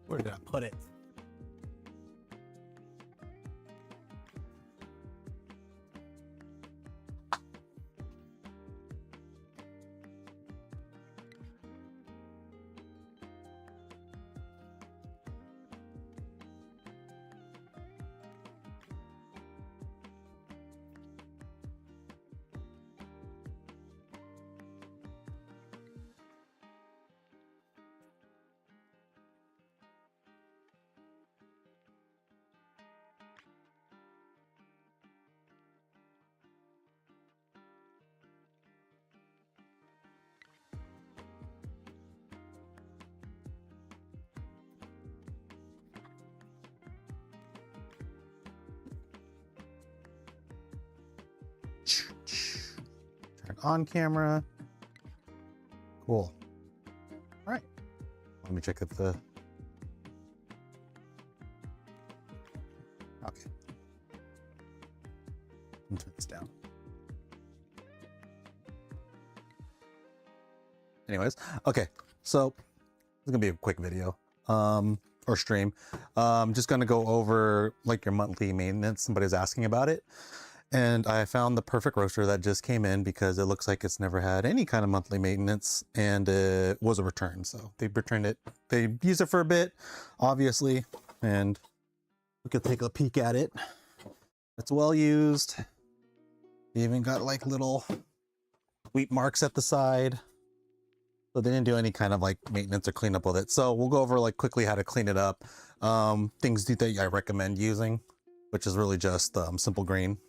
Where did I put it? Turn on camera. Cool. All right. Let me check if the... Okay. Turn this down. Anyways, okay. So this is gonna be a quick video, or stream. Just gonna go over like your monthly maintenance. Somebody's asking about it. And I found the perfect roaster that just came in because it looks like it's never had any kind of monthly maintenance, and it was a return. So they returned it. They used it for a bit, obviously, and we could take a peek at it. It's well used. They even got like little wheat marks at the side. So they didn't do any kind of like maintenance or cleanup with it. So we'll go over like quickly how to clean it up. Things that I recommend using, which is really just simple green.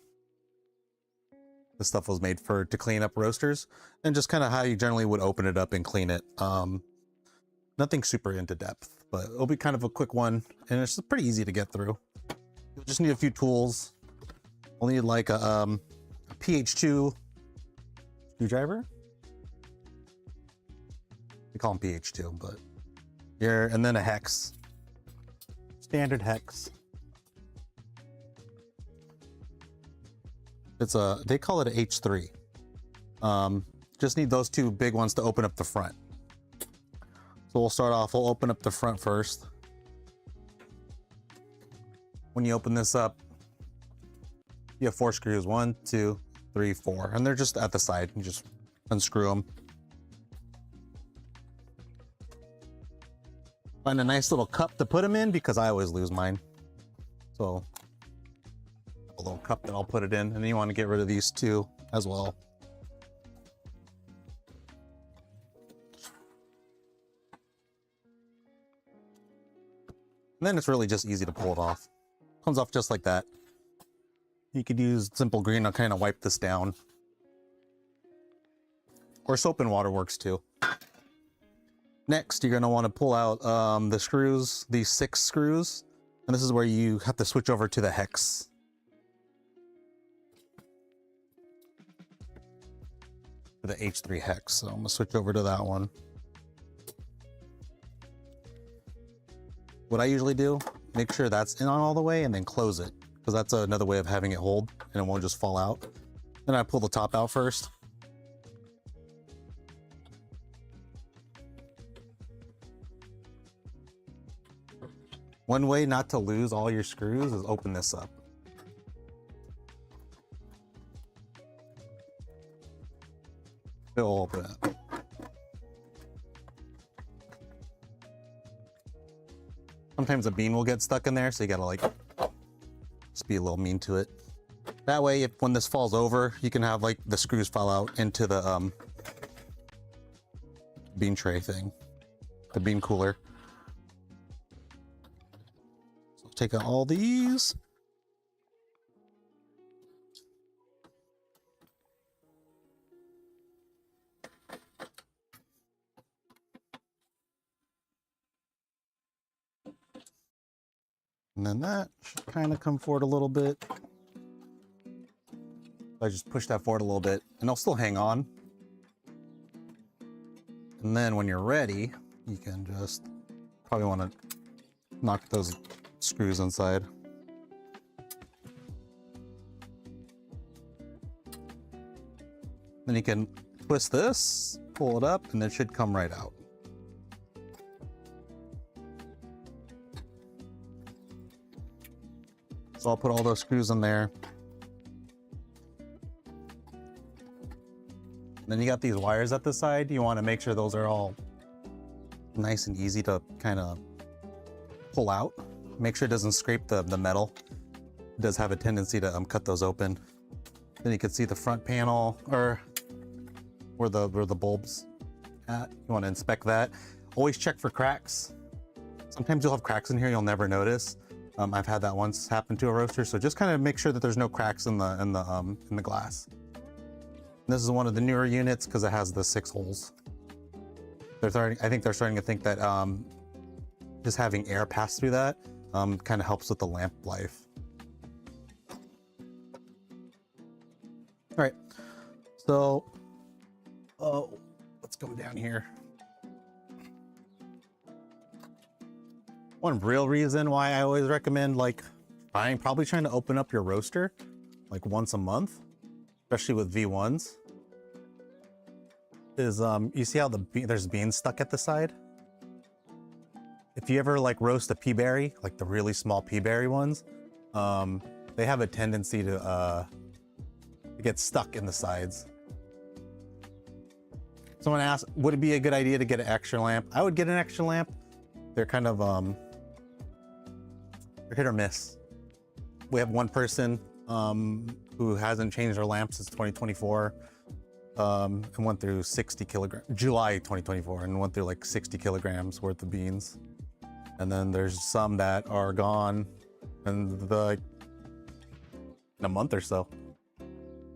This stuff was made to clean up roasters, and just kind of how you generally would open it up and clean it. Nothing super into depth, but it'll be kind of a quick one, and it's pretty easy to get through. You'll just need a few tools. We'll need like a PH2 screwdriver. We call them PH2, but here, and then a hex, standard hex. It's they call it an H3. Just need those two big ones to open up the front. So we'll start off, we'll open up the front first. When you open this up, you have 4 screws, 1, 2, 3, 4, and they're just at the side. You just unscrew them. Find a nice little cup to put them in because I always lose mine. So a little cup that I'll put it in, and then you want to get rid of these two as well. And then it's really just easy to pull it off. Comes off just like that. You could use simple green to kind of wipe this down, or soap and water works too. Next, you're going to want to pull out the screws, these 6 screws, and this is where you have to switch over to the hex. The H3 hex. So I'm gonna switch over to that one. What I usually do, make sure that's in on all the way and then close it, because that's another way of having it hold and it won't just fall out. Then I pull the top out first. One way not to lose all your screws is open this up. It'll open up. Sometimes a bean will get stuck in there, so you gotta like just be a little mean to it. That way, when this falls over, you can have like the screws fall out into the bean tray thing, the bean cooler. So take out all these. And then that should kind of come forward a little bit. I just push that forward a little bit, and it'll still hang on. And then when you're ready, you can just probably want to knock those screws inside. Then you can twist this, pull it up, and it should come right out. So I'll put all those screws in there. And then you got these wires at the side. You want to make sure those are all nice and easy to kind of pull out. Make sure it doesn't scrape the metal. It does have a tendency to cut those open. Then you can see the front panel, or where the bulbs at. You want to inspect that. Always check for cracks. Sometimes you'll have cracks in here you'll never notice. I've had that once happen to a roaster, so just kind of make sure that there's no cracks in the glass. And this is one of the newer units because it has the 6 holes. I think they're starting to think that just having air pass through that kind of helps with the lamp life. All right, so let's go down here. One real reason why I always recommend probably trying to open up your roaster like once a month, especially with V1s, is you see how there's beans stuck at the side? If you ever roast a pea berry, like the really small pea berry ones, they have a tendency to get stuck in the sides. Someone asked, would it be a good idea to get an extra lamp? I would get an extra lamp. They're kind of they're hit or miss. We have one person who hasn't changed their lamp since 2024 and went through 60 kilograms, July 2024, and went through like 60 kilograms worth of beans. And then there's some that are gone in a month or so.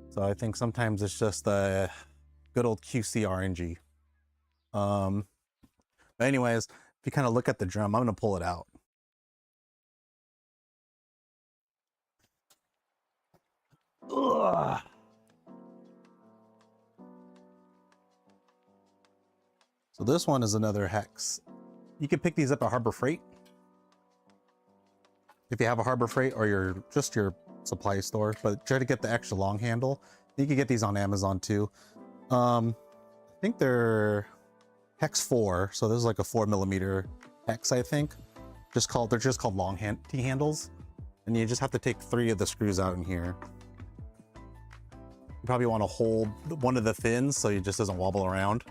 So I think sometimes it's just a good old QC RNG. But anyways, if you kind of look at the drum, I'm gonna pull it out. Ugh. So this one is another hex. You can pick these up at Harbor Freight. If you have a Harbor Freight or your supply store, but try to get the extra long handle. You can get these on Amazon too. I think they're hex 4, so this is like a 4mm hex, I think. They're just called long T handles, and you just have to take 3 of the screws out in here. You probably want to hold one of the fins so it just doesn't wobble around.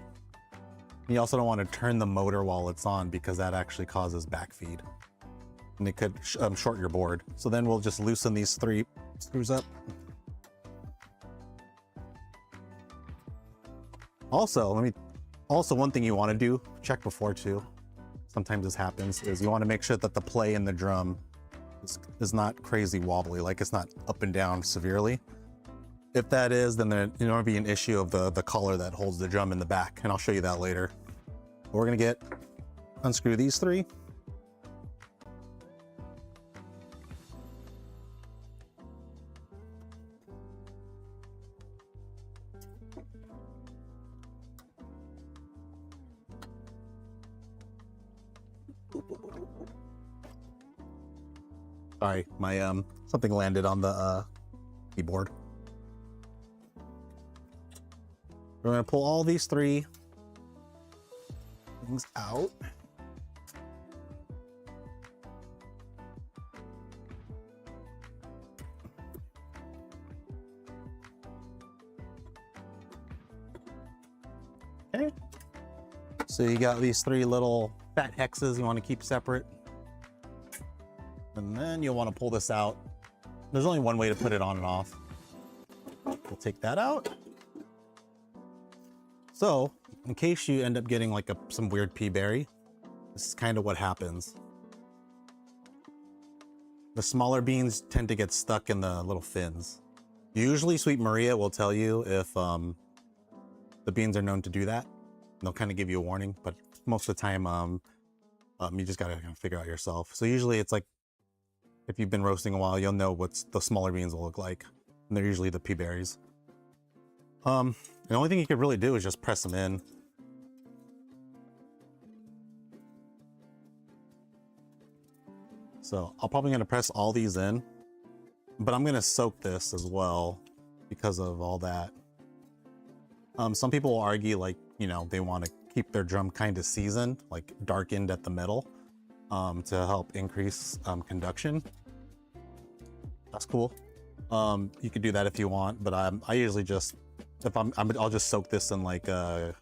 You also don't want to turn the motor while it's on because that actually causes backfeed, and it could short your board. So then we'll just loosen these 3 screws up. Also, one thing you want to do, check before too, sometimes this happens, is you want to make sure that the play in the drum is not crazy wobbly, like it's not up and down severely. If that is, then there will be an issue of the collar that holds the drum in the back, and I'll show you that later. But we're gonna unscrew these 3. Sorry, my something landed on the keyboard. We're gonna pull all these 3 things out. Okay. So you got these 3 little fat hexes you want to keep separate. And then you'll want to pull this out. There's only one way to put it on and off. We'll take that out. So, in case you end up getting like some weird pea berry, this is kind of what happens. The smaller beans tend to get stuck in the little fins. Usually Sweet Maria will tell you if the beans are known to do that. They'll kind of give you a warning, but most of the time you just gotta figure out yourself. So usually it's like, if you've been roasting a while, you'll know what the smaller beans will look like. And they're usually the pea berries. The only thing you could really do is just press them in. So I'm probably gonna press all these in, but I'm gonna soak this as well because of all that. Some people will argue they want to keep their drum kind of seasoned, like darkened at the middle, to help increase conduction. that's cool. You could do that if you want, but I usually just, if I'll just soak this in like a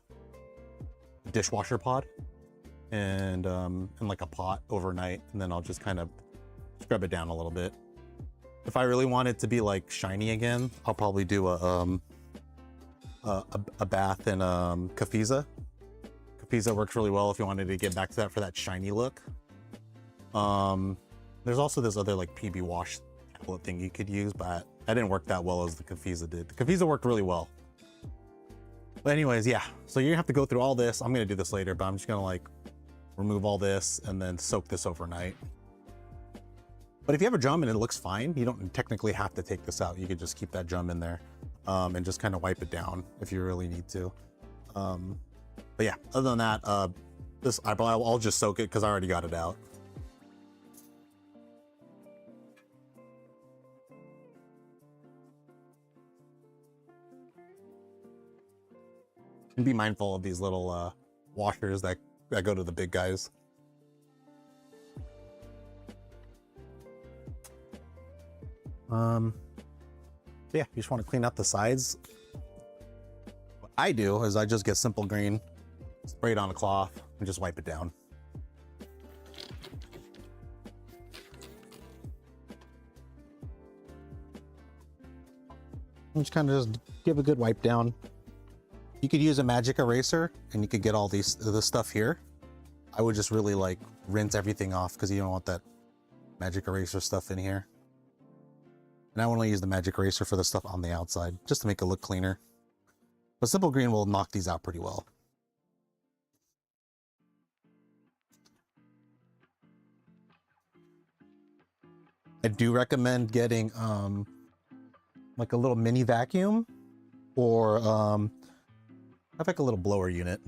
dishwasher pod and in like a pot overnight, and then I'll just kind of scrub it down a little bit. If I really want it to be like shiny again, I'll probably do a bath in Kafiza. Kafiza works really well if you wanted to get back to that for that shiny look. There's also this other like PB wash tablet thing you could use, but that didn't work that well as the Kafiza did. The Kafiza worked really well. But anyways, yeah, so you're gonna have to go through all this. I'm gonna do this later, but I'm just gonna like remove all this and then soak this overnight. But if you have a drum and it looks fine, you don't technically have to take this out. You could just keep that drum in there and just kind of wipe it down if you really need to. But yeah, other than that, I'll just soak it because I already got it out. And be mindful of these little washers that go to the big guys. Yeah, you just want to clean out the sides. What I do is I just get simple green, spray it on a cloth, and just wipe it down. And just kind of just give a good wipe down. You could use a magic eraser and you could get all this stuff here. I would just really like rinse everything off because you don't want that magic eraser stuff in here. And I only use the magic eraser for the stuff on the outside, just to make it look cleaner. But simple green will knock these out pretty well. I do recommend getting like a little mini vacuum, or have like a little blower unit.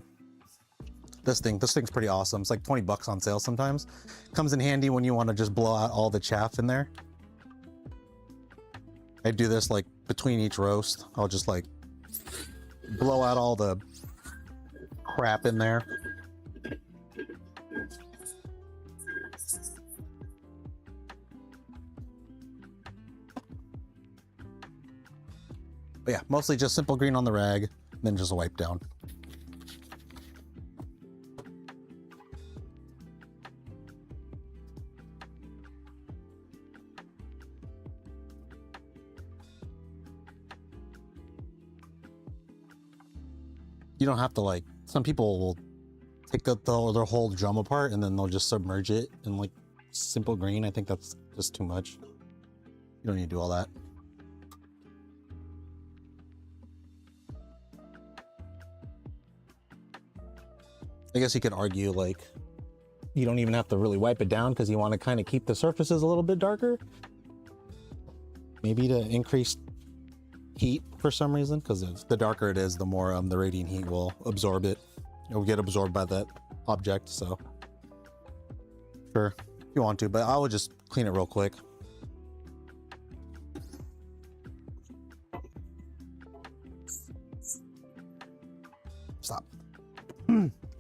This thing's pretty awesome. It's like 20 bucks on sale sometimes. Comes in handy when you want to just blow out all the chaff in there. I do this like between each roast. I'll just like blow out all the crap in there. But yeah, mostly just simple green on the rag, then just a wipe down. You don't have to like, some people will take their whole drum apart and then they'll just submerge it in like simple green. I think that's just too much. You don't need to do all that. I guess you could argue like you don't even have to really wipe it down because you want to kind of keep the surfaces a little bit darker. Maybe to increase heat for some reason, because the darker it is, the more the radiant heat will absorb it. It will get absorbed by that object. So sure, if you want to, but I would just clean it real quick. Stop.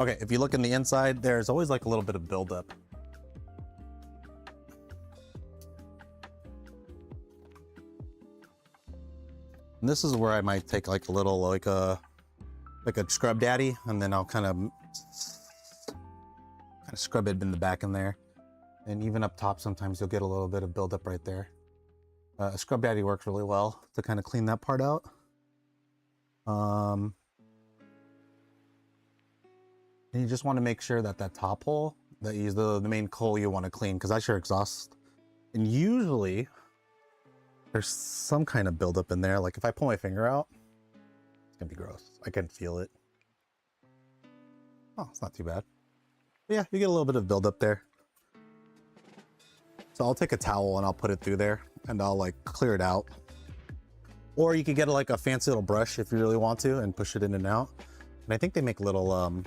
Okay, if you look in the inside, there's always like a little bit of buildup. And this is where I might take like a little like a scrub daddy, and then I'll kind of scrub it in the back in there, and even up top sometimes you'll get a little bit of buildup right there. A scrub daddy works really well to kind of clean that part out. And you just want to make sure that that top hole, that is the main coal you want to clean, because that's your exhaust. And usually there's some kind of buildup in there. Like if I pull my finger out, it's gonna be gross. I can feel it. Oh, it's not too bad. But yeah, you get a little bit of buildup there. So I'll take a towel and I'll put it through there and I'll like clear it out. Or you could get like a fancy little brush if you really want to and push it in and out. And I think they make little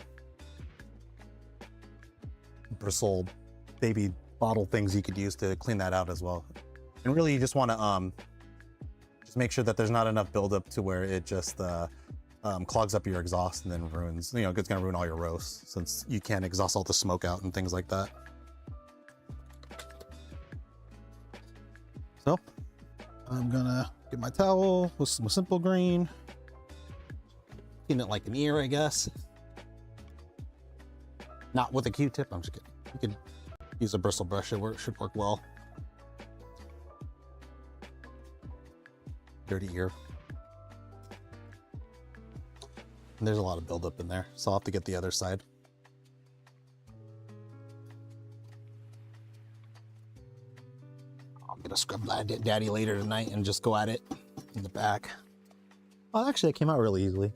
bristle baby bottle things you could use to clean that out as well. And really you just want to just make sure that there's not enough buildup to where it just clogs up your exhaust and then ruins, you know, it's gonna ruin all your roasts since you can't exhaust all the smoke out and things like that. So I'm gonna get my towel with some simple green. Clean it like an ear, I guess. Not with a Q-tip, I'm just kidding. You could use a bristle brush, it should work well. Dirty ear. And there's a lot of buildup in there, so I'll have to get the other side. I'm gonna scrub that daddy later tonight and just go at it in the back. Oh, actually, it came out really easily.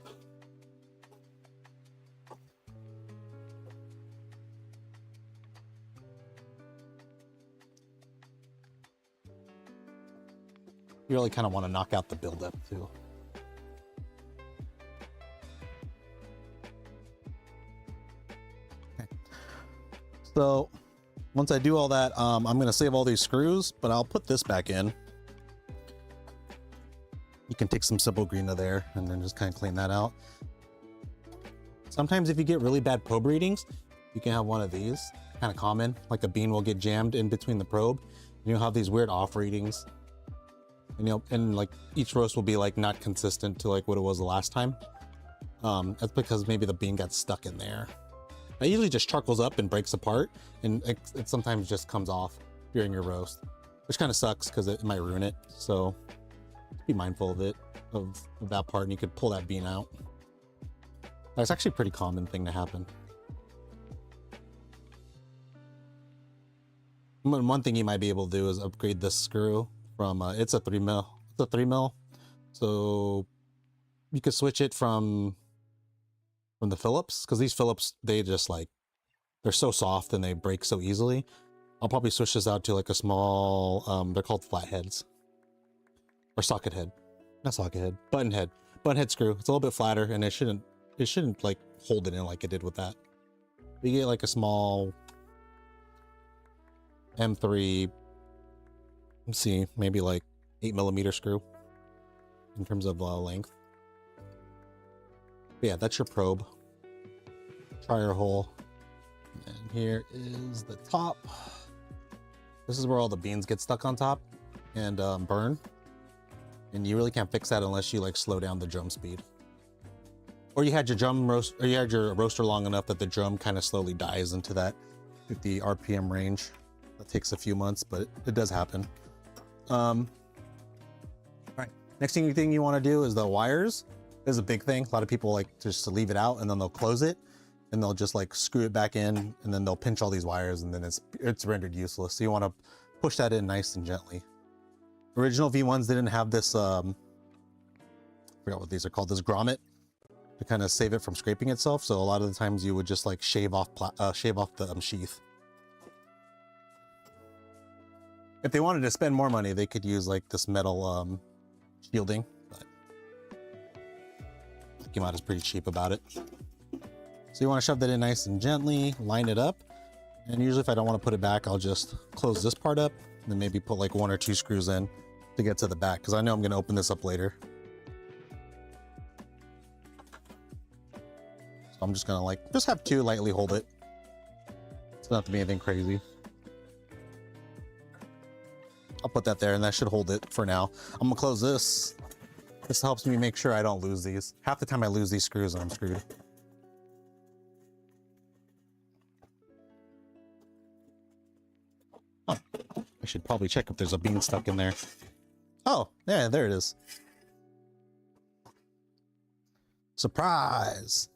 You really kind of want to knock out the buildup too. Okay. So once I do all that, I'm going to save all these screws, but I'll put this back in. You can take some simple green to there and then just kind of clean that out. Sometimes if you get really bad probe readings, you can have one of these, kind of common, like a bean will get jammed in between the probe. You'll have these weird off readings. And, you know, and like each roast will be like not consistent to like what it was the last time. That's because maybe the bean got stuck in there. It usually just charcoals up and breaks apart, and it sometimes just comes off during your roast, which kind of sucks because it might ruin it. So be mindful of it, of that part, and you could pull that bean out. That's actually a pretty common thing to happen. One thing you might be able to do is upgrade this screw from it's a 3 mil. It's a 3 mil, so you could switch it from the Phillips, because these Phillips, they just like, they're so soft and they break so easily. I'll probably switch this out to like a small, they're called flatheads or socket head, not socket head, button head screw. It's a little bit flatter and it shouldn't like hold it in like it did with that. You get like a small M3, let's see, maybe like 8mm screw in terms of length. But yeah, that's your probe. Try your hole. And here is the top. This is where all the beans get stuck on top and burn. And you really can't fix that unless you like slow down the drum speed. Or you had your roaster long enough that the drum kind of slowly dies into that 50 RPM range. That takes a few months, but it does happen. All right, next thing you want to do is the wires. This is a big thing. A lot of people like just to leave it out and then they'll close it and they'll just like screw it back in and then they'll pinch all these wires and then it's rendered useless. So you want to push that in nice and gently. Original V1s didn't have this, I forgot what these are called, this grommet to kind of save it from scraping itself. So a lot of the times you would just like shave off the sheath. If they wanted to spend more money, they could use like this metal shielding, but came out is pretty cheap about it. So you want to shove that in nice and gently, line it up. And usually if I don't want to put it back, I'll just close this part up and then maybe put like 1 or 2 screws in to get to the back, because I know I'm going to open this up later. So I'm just going to like, just have 2 lightly hold it. It's not to be anything crazy. I'll put that there and that should hold it for now. I'm gonna close this. This helps me make sure I don't lose these. Half the time I lose these screws and I'm screwed. Oh, I should probably check if there's a bean stuck in there. Oh, yeah, there it is. Surprise!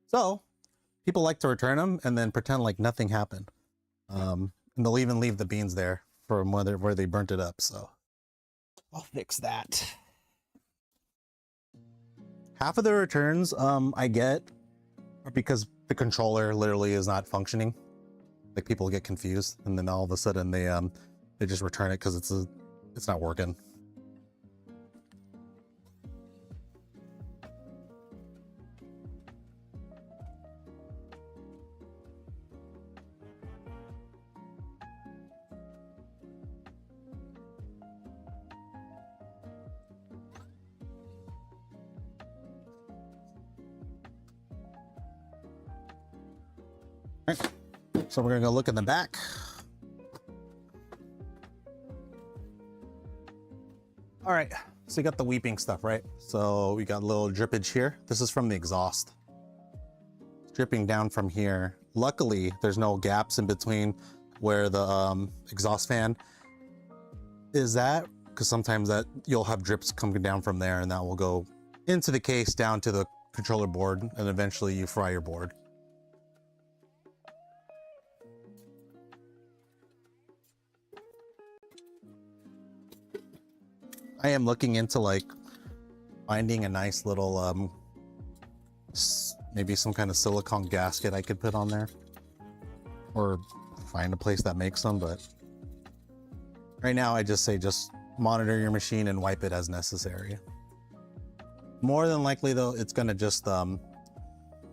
So, people like to return them and then pretend like nothing happened. And they'll even leave the beans there from where they burnt it up, so I'll fix that. Half of the returns I get are because the controller literally is not functioning. Like people get confused and then all of a sudden they just return it because it's not working. All right, so we're gonna go look in the back. All right, so you got the weeping stuff, right? So we got a little drippage here. This is from the exhaust. Dripping down from here. Luckily, there's no gaps in between where the exhaust fan is at, because sometimes that you'll have drips coming down from there, and that will go into the case down to the controller board, and eventually you fry your board. I am looking into like finding a nice little maybe some kind of silicone gasket I could put on there, or find a place that makes them, but right now I just say just monitor your machine and wipe it as necessary. More than likely though, it's gonna just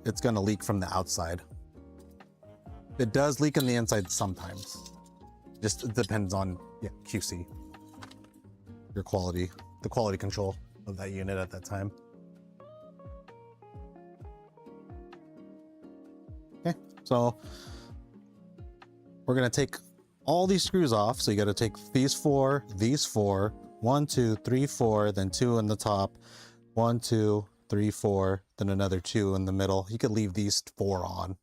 it's gonna leak from the outside. It does leak on the inside sometimes. Just it depends on QC, your quality, the quality control of that unit at that time. Okay, so we're gonna take all these screws off. So you got to take these four, 1, 2, 3, 4, then 2 in the top, 1, 2, 3, 4, then another 2 in the middle. You could leave these 4 on.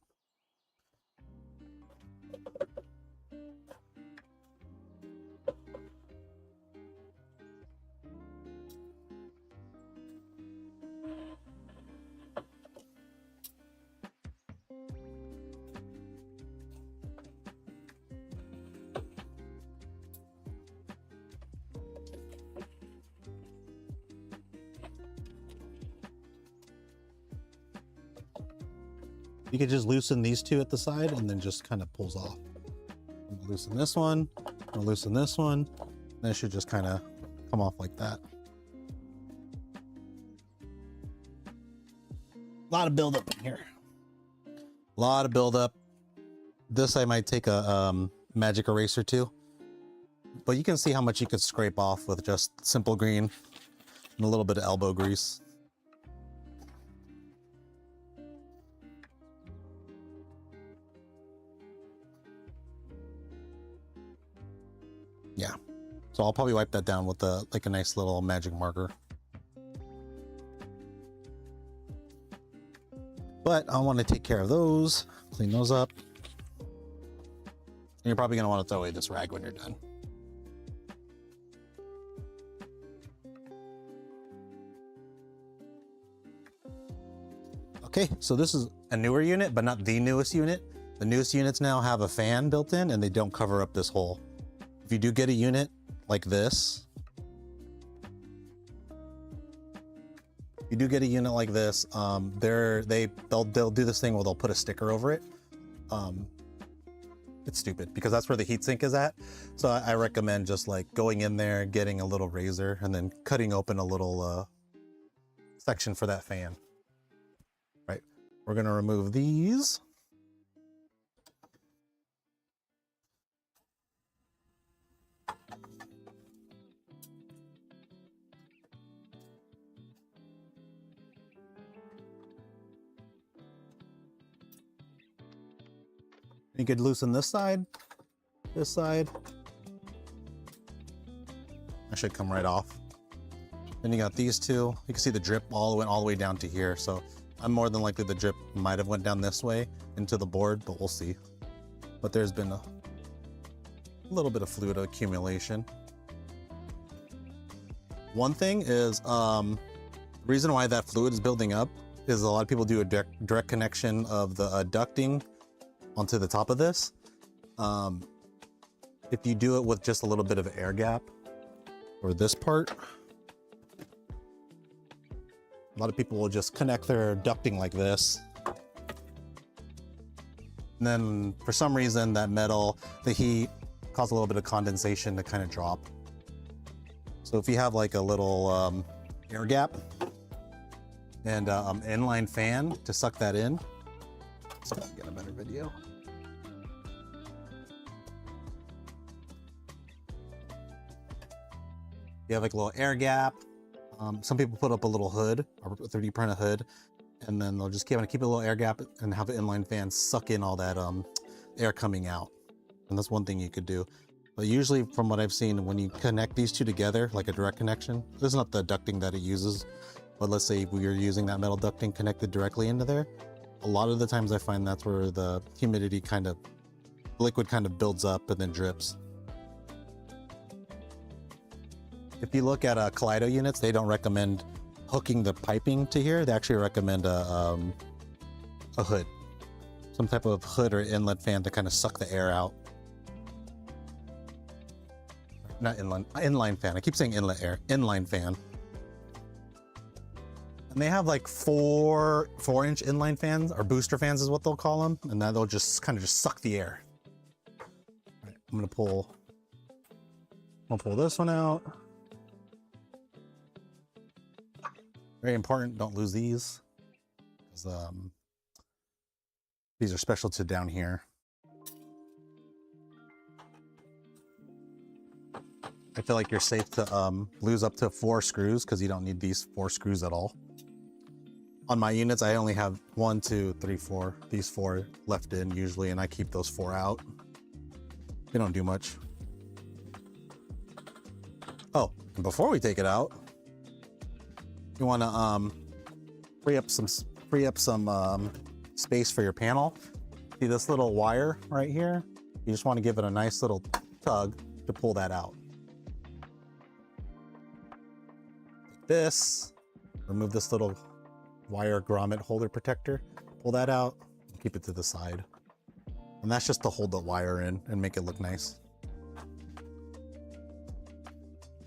You could just loosen these 2 at the side and then just kind of pulls off. I'm gonna loosen this one, I'm gonna loosen this one, and it should just kind of come off like that. A lot of buildup in here. A lot of buildup. This I might take a magic eraser too, but you can see how much you could scrape off with just simple green and a little bit of elbow grease. Yeah, so I'll probably wipe that down with like a nice little magic marker. But I want to take care of those, clean those up. And you're probably going to want to throw away this rag when you're done. Okay, so this is a newer unit, but not the newest unit. The newest units now have a fan built in and they don't cover up this hole. If you do get a unit like this, they'll do this thing where they'll put a sticker over it. It's stupid because that's where the heatsink is at. So I recommend just like going in there, getting a little razor, and then cutting open a little section for that fan. Right, we're gonna remove these. You could loosen this side. I should come right off. Then you got these 2. You can see the drip went all the way down to here. So I'm more than likely the drip might have went down this way into the board, but we'll see. But there's been a little bit of fluid accumulation. One thing is, the reason why that fluid is building up is a lot of people do a direct connection of the ducting onto the top of this. If you do it with just a little bit of air gap, or this part, a lot of people will just connect their ducting like this. And then for some reason that metal, the heat causes a little bit of condensation to kind of drop. So if you have like a little air gap and inline fan to suck that in, so I can get a better video. You have like a little air gap. Some people put up a little hood, or 3D print a hood, and then they'll just keep a little air gap and have an inline fan suck in all that air coming out. And that's one thing you could do. But usually from what I've seen, when you connect these two together, like a direct connection, this is not the ducting that it uses, but let's say we are using that metal ducting connected directly into there. A lot of the times I find that's where the humidity liquid kind of builds up and then drips. If you look at Kaleido units, they don't recommend hooking the piping to here. They actually recommend a hood, some type of hood or inlet fan to kind of suck the air out. Not inline fan. I keep saying inlet air, inline fan. And they have like 4-inch inline fans, or booster fans is what they'll call them, and that they'll just kind of just suck the air. All right, I'm gonna pull this one out. Very important, don't lose these, because these are special to down here. I feel like you're safe to lose up to 4 screws because you don't need these 4 screws at all. On my units, I only have 1, 2, 3, 4, these 4 left in usually, and I keep those 4 out. They don't do much. Oh, and before we take it out, you want to free up some space for your panel. See this little wire right here? You just want to give it a nice little tug to pull that out. This, remove this little wire grommet holder protector, pull that out, keep it to the side. And that's just to hold the wire in and make it look nice.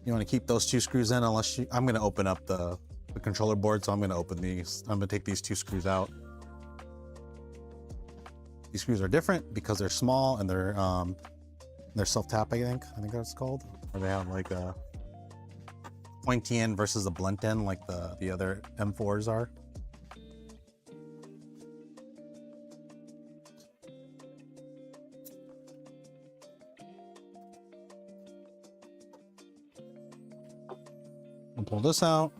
You want to keep those 2 screws in unless I'm going to open up the controller board, so I'm going to open these. I'm going to take these 2 screws out. These screws are different because they're small and they're self-tap, I think that's what it's called. Or they have like a pointy end versus a blunt end like the other M4s are. I'll pull this out.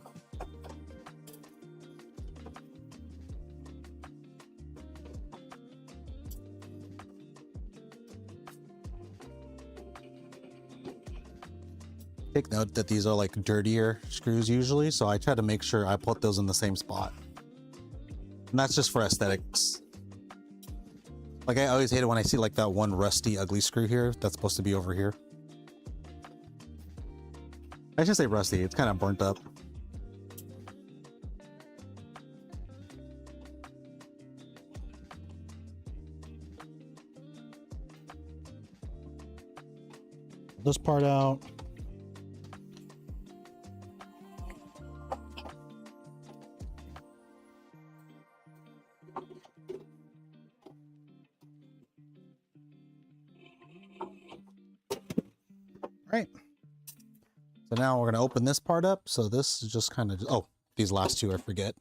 Take note that these are like dirtier screws usually, so I try to make sure I put those in the same spot. And that's just for aesthetics. Like I always hate it when I see like that one rusty, ugly screw here that's supposed to be over here. I should say rusty, it's kind of burnt up. This part out. Right. So now we're going to open this part up. So this is just kind of, oh, these last 2 I forget.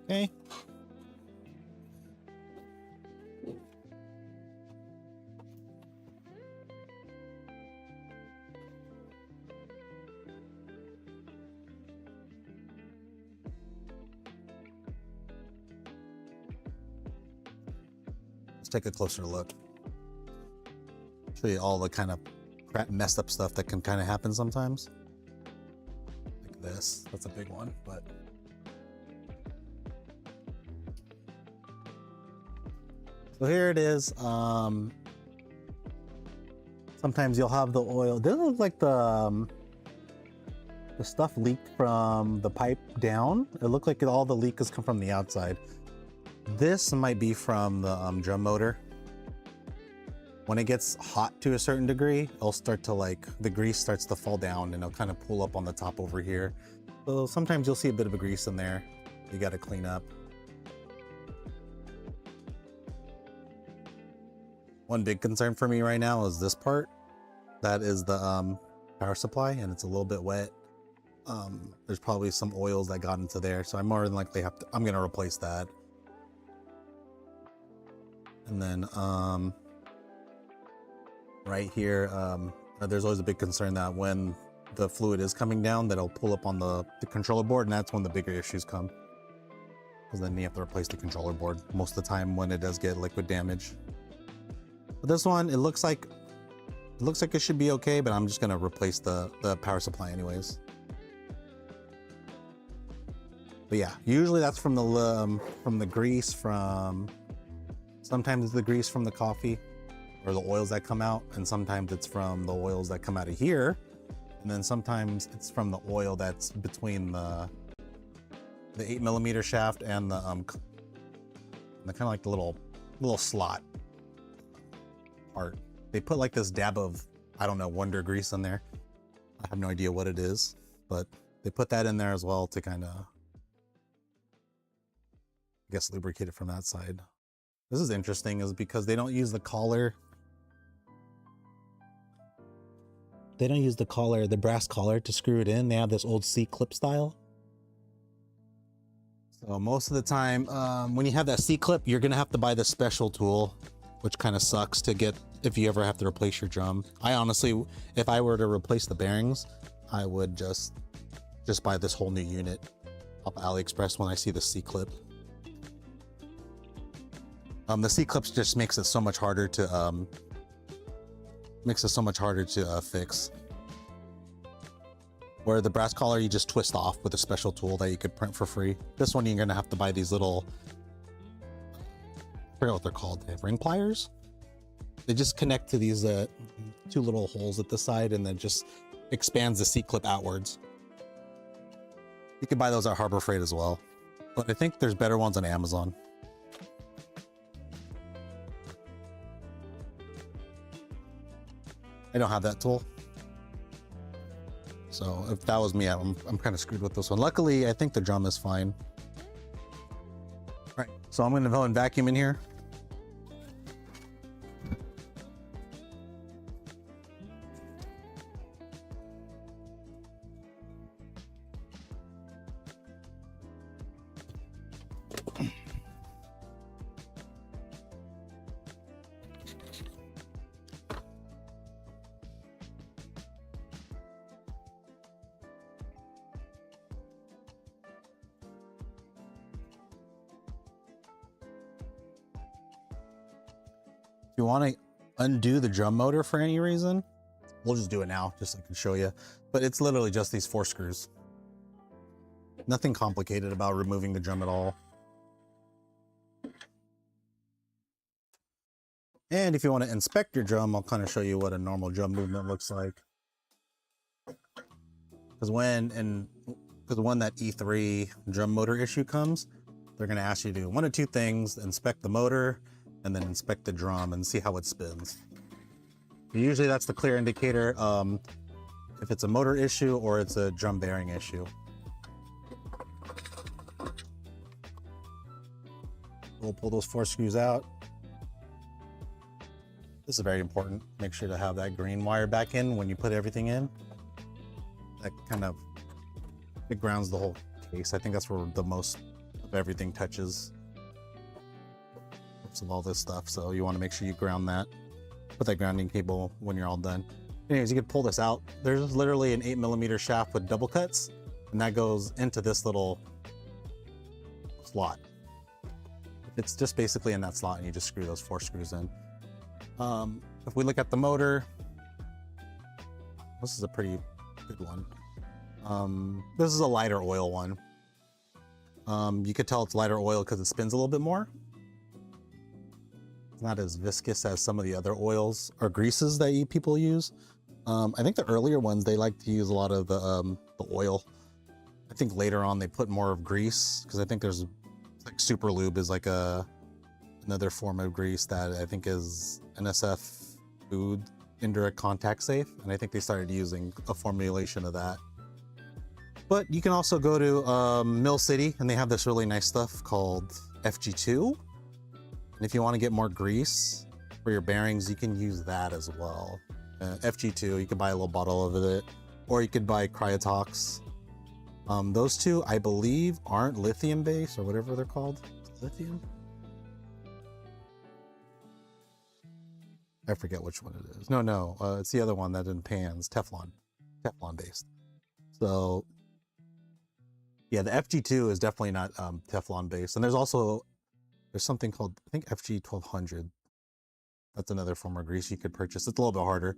Okay. Let's take a closer look. Show you all the kind of messed up stuff that can kind of happen sometimes. Like this, that's a big one, but. So here it is. Sometimes you'll have the oil. Doesn't look like the stuff leaked from the pipe down. It looked like all the leak has come from the outside. This might be from the drum motor. When it gets hot to a certain degree, it'll start to the grease starts to fall down and it'll kind of pull up on the top over here. So sometimes you'll see a bit of a grease in there. You got to clean up. One big concern for me right now is this part. That is the power supply, and it's a little bit wet. There's probably some oils that got into there, so I more than likely I'm gonna replace that. And then right here, there's always a big concern that when the fluid is coming down, that it'll pull up on the controller board, and that's when the bigger issues come. Because then you have to replace the controller board most of the time when it does get liquid damage. But this one, it looks like it should be okay, but I'm just gonna replace the power supply anyways. But yeah, usually that's from the grease from. Sometimes it's the grease from the coffee or the oils that come out, and sometimes it's from the oils that come out of here, and then sometimes it's from the oil that's between the 8mm shaft and the kind of like the little slot part. They put like this dab of, I don't know, Wonder Grease in there. I have no idea what it is, but they put that in there as well to kind of, I guess, lubricate it from that side. This is interesting, is because they don't use the collar. They don't use the collar, the brass collar, to screw it in. They have this old C-clip style. So most of the time, when you have that C-clip, you're gonna have to buy this special tool, which kind of sucks to get if you ever have to replace your drum. I honestly, if I were to replace the bearings, I would just buy this whole new unit off AliExpress when I see the C-clip. The C-clips just makes it so much harder to fix. Where the brass collar, you just twist off with a special tool that you could print for free. This one, you're gonna have to buy these little, I forget what they're called, ring pliers. They just connect to these 2 little holes at the side, and then just expands the C-clip outwards. You can buy those at Harbor Freight as well, but I think there's better ones on Amazon. I don't have that tool, so if that was me, I'm kind of screwed with this one. Luckily, I think the drum is fine. All right, so I'm gonna go and vacuum in here. If you want to undo the drum motor for any reason, we'll just do it now, just so I can show you. But it's literally just these 4 screws. Nothing complicated about removing the drum at all. And if you want to inspect your drum, I'll kind of show you what a normal drum movement looks like. Because when that E3 drum motor issue comes, they're going to ask you to do 1 of 2 things: inspect the motor, and then inspect the drum and see how it spins. Usually that's the clear indicator if it's a motor issue or it's a drum bearing issue. We'll pull those 4 screws out. This is very important. Make sure to have that green wire back in when you put everything in. That kind of, it grounds the whole case. I think that's where the most of everything touches. Of all this stuff, so you want to make sure you ground that. Put that grounding cable when you're all done. Anyways, you can pull this out. There's literally an 8mm shaft with double cuts, and that goes into this little slot. It's just basically in that slot, and you just screw those 4 screws in. If we look at the motor, this is a pretty good one. This is a lighter oil one. You could tell it's lighter oil because it spins a little bit more. It's not as viscous as some of the other oils or greases that people use. I think the earlier ones, they like to use a lot of the oil. I think later on they put more of grease, because I think there's like Super Lube is like another form of grease that I think is NSF food, indirect contact safe, and I think they started using a formulation of that. But you can also go to Mill City, and they have this really nice stuff called FG2. And if you want to get more grease for your bearings, you can use that as well. FG2, you could buy a little bottle of it, or you could buy Cryotox. Those 2, I believe, aren't lithium based or whatever they're called. Lithium? I forget which one it is. No, it's the other one that in pans, Teflon based. So yeah, the FG2 is definitely not Teflon based. And there's something called, I think, FG 1200. That's another form of grease you could purchase. It's a little bit harder,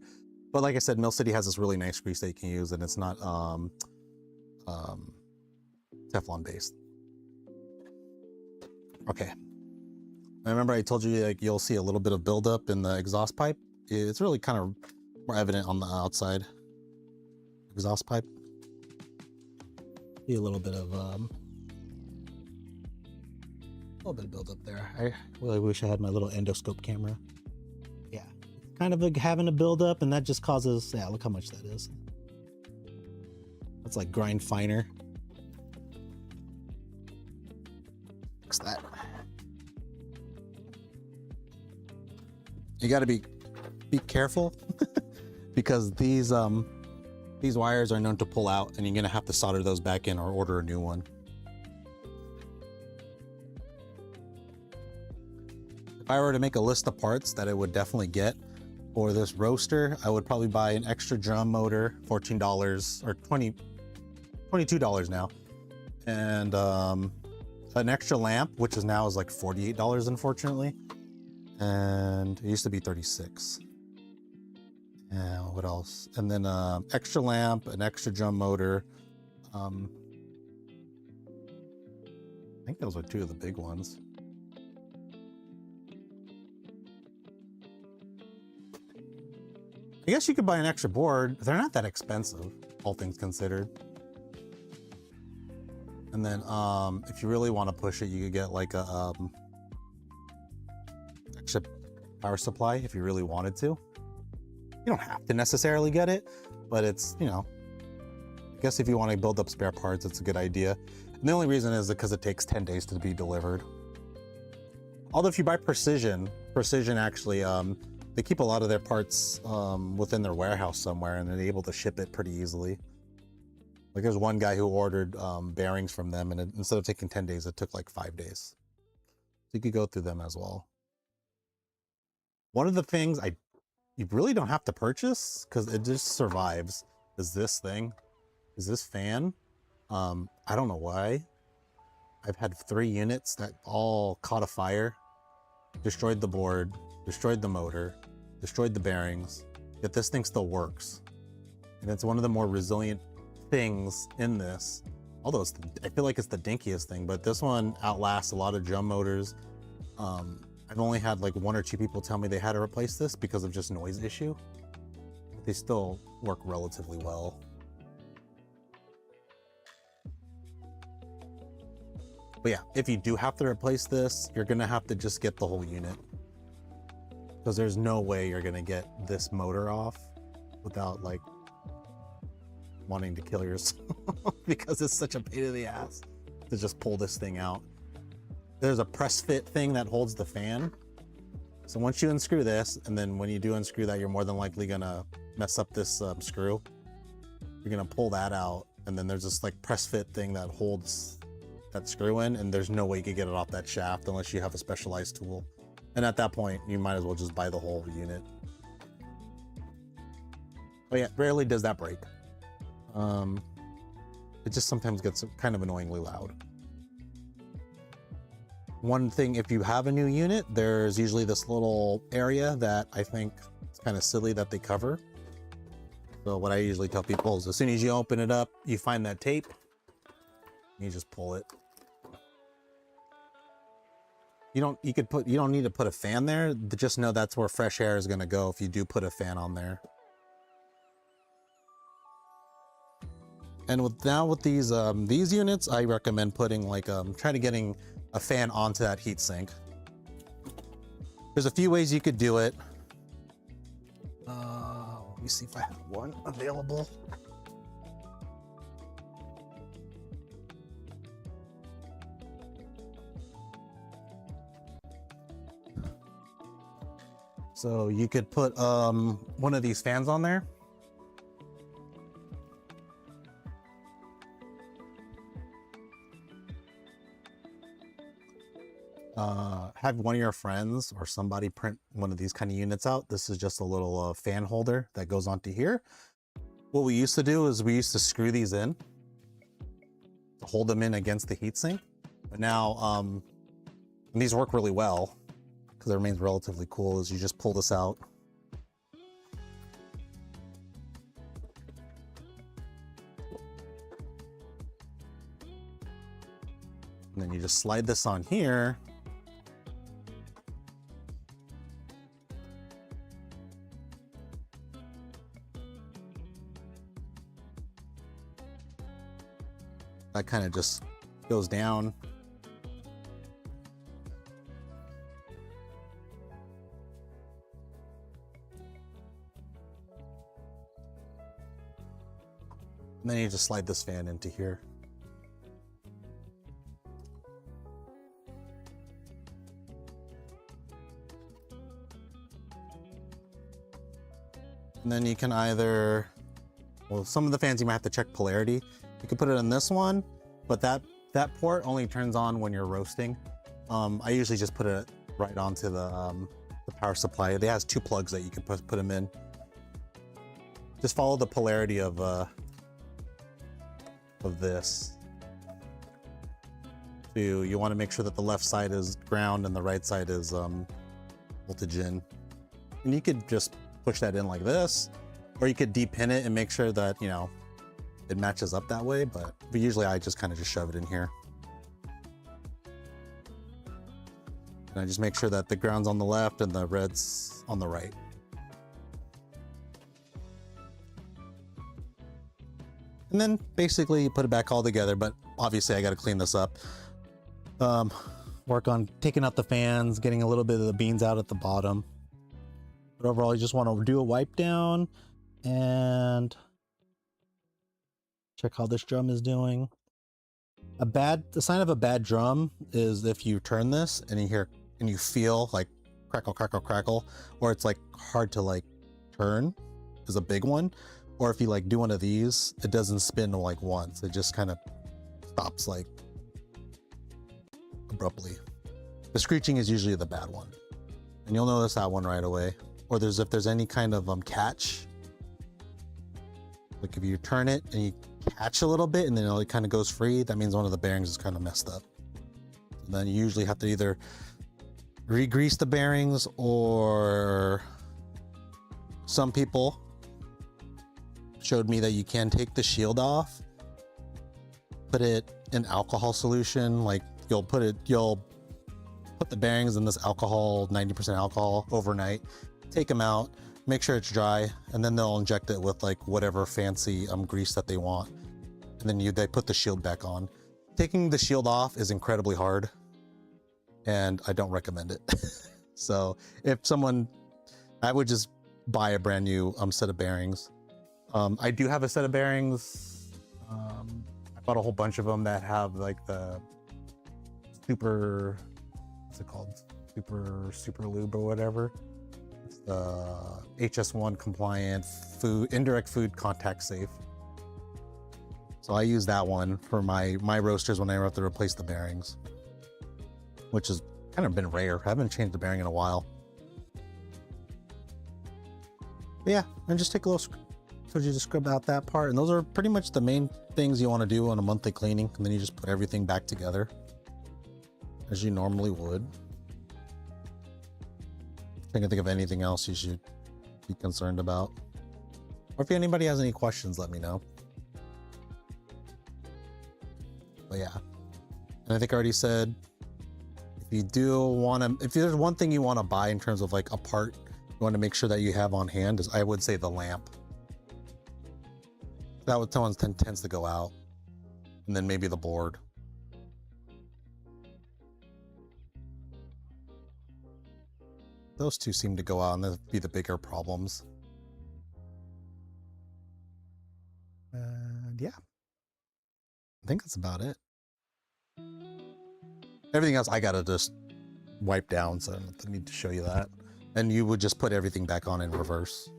but like I said, Mill City has this really nice grease that you can use, and it's not Teflon based. Okay. I remember I told you, like, you'll see a little bit of buildup in the exhaust pipe. It's really kind of more evident on the outside exhaust pipe. See a little bit of buildup there. I really wish I had my little endoscope camera. Yeah, it's kind of like having a buildup, and that just causes, yeah, look how much that is. That's like grind finer. Fix that. You got to be careful because these wires are known to pull out, and you're gonna have to solder those back in or order a new one. If I were to make a list of parts that I would definitely get for this roaster, I would probably buy an extra drum motor, $14 or $22 now, and an extra lamp, which is now like $48, unfortunately, and it used to be $36. And what else? And then extra lamp, an extra drum motor. I think those are two of the big ones. I guess you could buy an extra board. They're not that expensive, all things considered. And then if you really want to push it, you could get like a extra power supply if you really wanted to. You don't have to necessarily get it, but it's, you know, I guess if you want to build up spare parts, it's a good idea. And the only reason is because it takes 10 days to be delivered. Although if you buy Precision actually, they keep a lot of their parts within their warehouse somewhere, and they're able to ship it pretty easily. Like there's one guy who ordered bearings from them, and instead of taking 10 days, it took like 5 days. So you could go through them as well. One of the things you really don't have to purchase because it just survives is this thing, is this fan. I don't know why. I've had 3 units that all caught a fire, destroyed the board, destroyed the motor, destroyed the bearings, yet this thing still works. And it's one of the more resilient things in this. Although I feel like it's the dinkiest thing, but this one outlasts a lot of drum motors. I've only had like 1 or 2 people tell me they had to replace this because of just noise issue. But they still work relatively well. But yeah, if you do have to replace this, you're gonna have to just get the whole unit, because there's no way you're gonna get this motor off without like wanting to kill yourself because it's such a pain in the ass to just pull this thing out. There's a press fit thing that holds the fan. So once you unscrew this, and then when you do unscrew that, you're more than likely gonna mess up this screw. You're gonna pull that out, and then there's this like press fit thing that holds that screw in, and there's no way you could get it off that shaft unless you have a specialized tool. And at that point, you might as well just buy the whole unit. But yeah, rarely does that break. It just sometimes gets kind of annoyingly loud. One thing, if you have a new unit, there's usually this little area that I think it's kind of silly that they cover. So what I usually tell people is as soon as you open it up, you find that tape, you just pull it. You don't need to put a fan there, but just know that's where fresh air is going to go if you do put a fan on there. And with these units, I recommend putting like try to getting a fan onto that heatsink. There's a few ways you could do it. Let me see if I have one available. So you could put one of these fans on there. have one of your friends or somebody print one of these kind of units out. This is just a little fan holder that goes onto here. What we used to do is we used to screw these in to hold them in against the heatsink. But now, and these work really well because it remains relatively cool, is you just pull this out. And then you just slide this on here. That kind of just goes down. And then you just slide this fan into here. And then you can either, well, some of the fans you might have to check polarity. You can put it in this one, but that port only turns on when you're roasting. I usually just put it right onto the power supply. It has 2 plugs that you can put them in. Just follow the polarity of this. So you want to make sure that the left side is ground and the right side is voltage in. And you could just push that in like this, or you could depin it and make sure that, you know, it matches up that way, but usually I just kind of just shove it in here. And I just make sure that the ground's on the left and the red's on the right. And then basically you put it back all together, but obviously I got to clean this up. Work on taking out the fans, getting a little bit of the beans out at the bottom. But overall, you just want to do a wipe down and check how this drum is doing. The sign of a bad drum is if you turn this and you hear and you feel like crackle, crackle, crackle, or it's like hard to like turn is a big one. Or if you like do one of these, it doesn't spin like once. It just kind of stops like abruptly. The screeching is usually the bad one. And you'll notice that one right away. Or if there's any kind of catch, like if you turn it and you catch a little bit and then it kind of goes free, that means one of the bearings is kind of messed up. And then you usually have to either re-grease the bearings, or some people showed me that you can take the shield off, put it in alcohol solution, like you'll put the bearings in this alcohol, 90% alcohol, overnight, take them out, make sure it's dry, and then they'll inject it with like whatever fancy grease that they want. And then they put the shield back on. Taking the shield off is incredibly hard, and I don't recommend it. So I would just buy a brand new set of bearings. I do have a set of bearings. I bought a whole bunch of them that have like the super, what's it called? Super lube or whatever. It's the HS1 compliant indirect food contact safe. So I use that one for my roasters when I have to replace the bearings, which has kind of been rare. I haven't changed the bearing in a while. But yeah, and just take a little, so you just scrub out that part. And those are pretty much the main things you want to do on a monthly cleaning. And then you just put everything back together as you normally would. I can think of anything else you should be concerned about. Or if anybody has any questions, let me know. But yeah, and I think I already said, if there's one thing you want to buy in terms of like a part you want to make sure that you have on hand, is I would say the lamp. That would tends to go out, and then maybe the board. Those two seem to go out, and that'd be the bigger problems. And yeah, I think that's about it. Everything else I gotta just wipe down, so I don't need to show you that. And you would just put everything back on in reverse.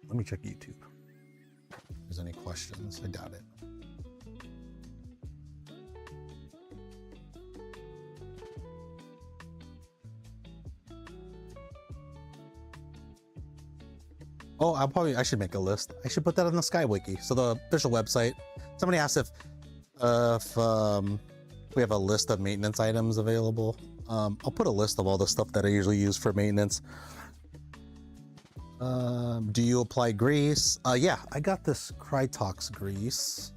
Let me check YouTube. If there's any questions, I doubt it. Oh, I should make a list. I should put that on the Skywiki. So the official website. Somebody asked if we have a list of maintenance items available. I'll put a list of all the stuff that I usually use for maintenance. Do you apply grease? Yeah, I got this Krytox grease.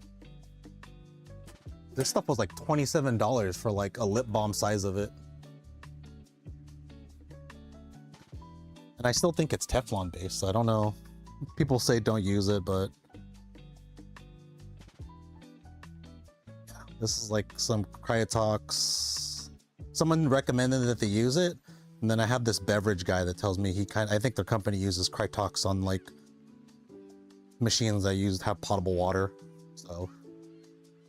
This stuff was like $27 for like a lip balm size of it. And I still think it's Teflon based, so I don't know. People say don't use it, but yeah, this is like some Krytox. Someone recommended that they use it, and then I have this beverage guy that tells me I think their company uses Krytox on like machines that have potable water. So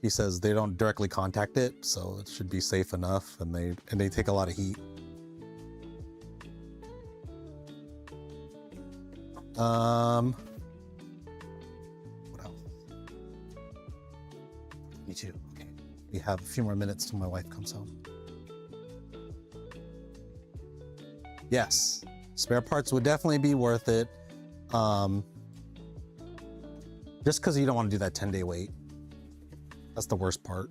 he says they don't directly contact it, so it should be safe enough, and they take a lot of heat. What else? Me too. Okay. We have a few more minutes till my wife comes home. Yes, spare parts would definitely be worth it. Just because you don't want to do that 10-day wait. That's the worst part.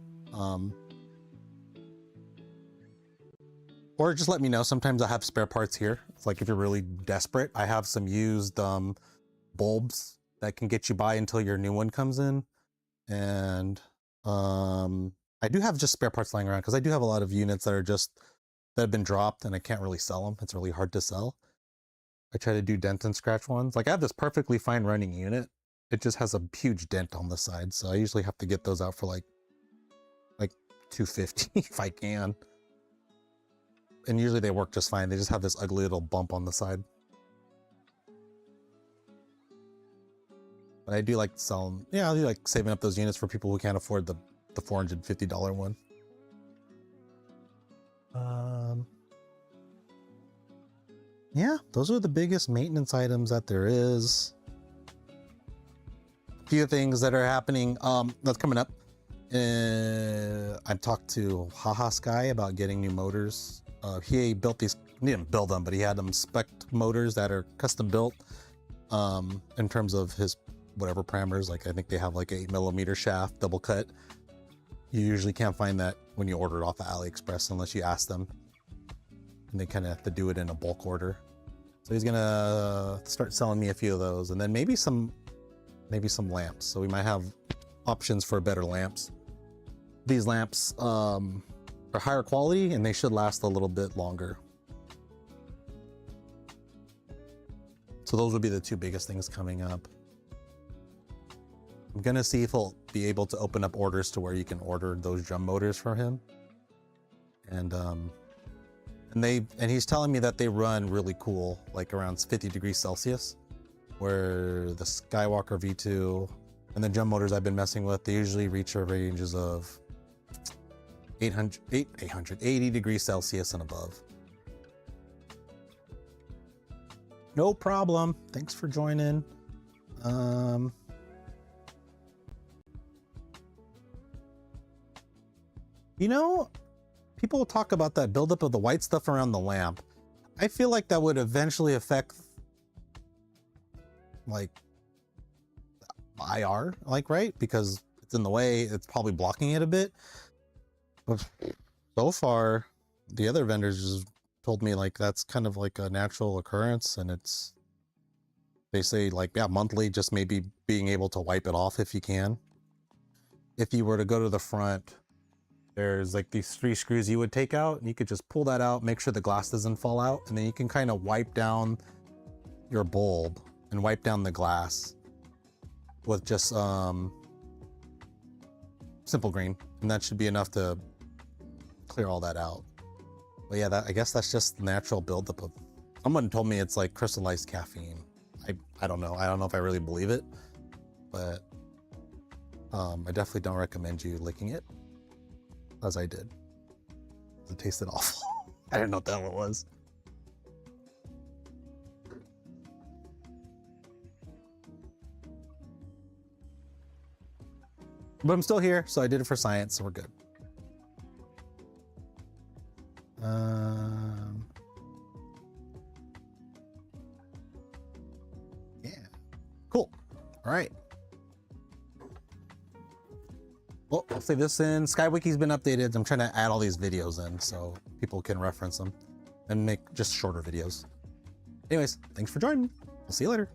Or just let me know. Sometimes I have spare parts here. It's like if you're really desperate, I have some used bulbs that can get you by until your new one comes in. And I do have just spare parts lying around because I do have a lot of units that have been dropped and I can't really sell them. It's really hard to sell. I try to do dent and scratch ones. Like I have this perfectly fine running unit. It just has a huge dent on the side. So I usually have to get those out for like $250 if I can. And usually they work just fine. They just have this ugly little bump on the side. But I do like to sell them. Yeah, I do like saving up those units for people who can't afford the $450 one. Yeah, those are the biggest maintenance items that there is. A few things that are happening that's coming up. I've talked to Haha Sky about getting new motors. He built these, he didn't build them, but he had them spec motors that are custom built in terms of his whatever parameters. Like I think they have like 8mm shaft double cut. You usually can't find that when you order it off of AliExpress unless you ask them, and they kind of have to do it in a bulk order. So he's gonna start selling me a few of those, and then maybe some lamps. So we might have options for better lamps. These lamps are higher quality and they should last a little bit longer. So those would be the two biggest things coming up. I'm gonna see if he'll be able to open up orders to where you can order those drum motors for him. And he's telling me that they run really cool, like around 50 degrees Celsius, where the Skywalker V2 and the drum motors I've been messing with, they usually reach ranges of 80 degrees Celsius and above. No problem. Thanks for joining. You know, people talk about that buildup of the white stuff around the lamp. I feel like that would eventually affect like IR, like, right? Because it's in the way, it's probably blocking it a bit. But so far, the other vendors just told me like that's kind of like a natural occurrence, and they say like, yeah, monthly, just maybe being able to wipe it off if you can. If you were to go to the front, there's like these 3 screws you would take out, and you could just pull that out, make sure the glass doesn't fall out, and then you can kind of wipe down your bulb and wipe down the glass with just simple green, and that should be enough to clear all that out. But yeah, I guess that's just natural buildup of. Someone told me it's like crystallized caffeine. I don't know. I don't know if I really believe it, but I definitely don't recommend you licking it, as I did. It tasted awful. I didn't know what the hell it was. But I'm still here, so I did it for science, so we're good. Yeah. All right. Well, I'll save this in. SkyWiki's been updated. I'm trying to add all these videos in so people can reference them and make just shorter videos. Anyways, thanks for joining. I'll see you later.